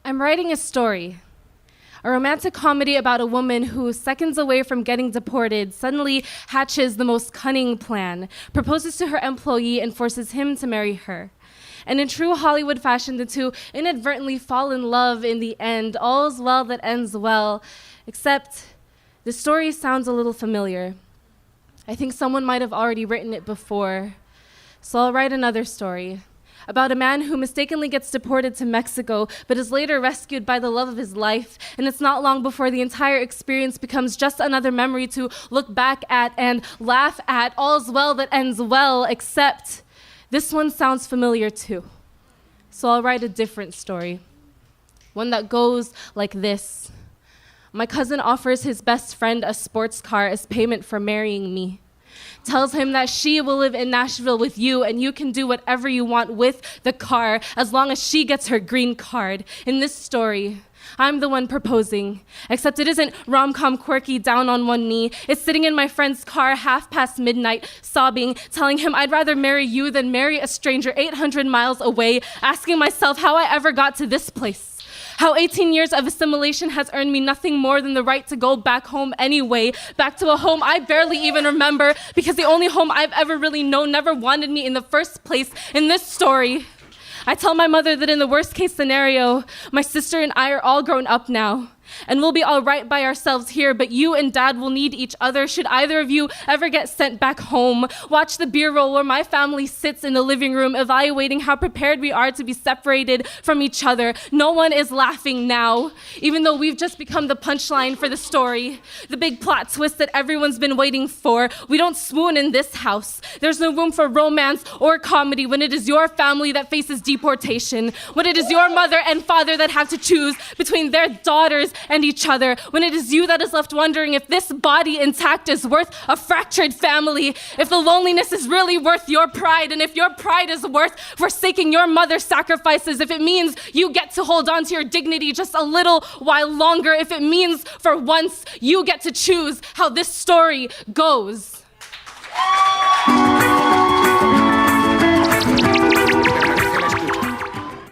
I'm writing a story, a romantic comedy about a woman who, seconds away from getting deported, suddenly hatches the most cunning plan, proposes to her employee, and forces him to marry her. And in true Hollywood fashion, the two inadvertently fall in love in the end. All's well that ends well, except the story sounds a little familiar. I think someone might have already written it before, so I'll write another story about a man who mistakenly gets deported to Mexico, but is later rescued by the love of his life. And it's not long before the entire experience becomes just another memory to look back at and laugh at. All's well that ends well, except this one sounds familiar too. So I'll write a different story, one that goes like this. My cousin offers his best friend a sports car as payment for marrying me. Tells him that she will live in Nashville with you and you can do whatever you want with the car as long as she gets her green card. In this story, I'm the one proposing, except it isn't rom-com quirky down on one knee. It's sitting in my friend's car midnight, sobbing, telling him I'd rather marry you than marry a stranger 800 miles away, asking myself how I ever got to this place. How 18 years of assimilation has earned me nothing more than the right to go back home anyway, back to a home I barely even remember because the only home I've ever really known never wanted me in the first place. In this story, I tell my mother that in the worst case scenario, my sister and I are all grown up now. And we'll be all right by ourselves here, but you and Dad will need each other should either of you ever get sent back home. Watch the beer roll where my family sits in the living room evaluating how prepared we are to be separated from each other. No one is laughing now, even though we've just become the punchline for the story. The big plot twist that everyone's been waiting for. We don't swoon in this house. There's no room for romance or comedy when it is your family that faces deportation, when it is your mother and father that have to choose between their daughters and each other, when it is you that is left wondering if this body intact is worth a fractured family, if the loneliness is really worth your pride, and if your pride is worth forsaking your mother's sacrifices, if it means you get to hold on to your dignity just a little while longer, if it means for once you get to choose how this story goes.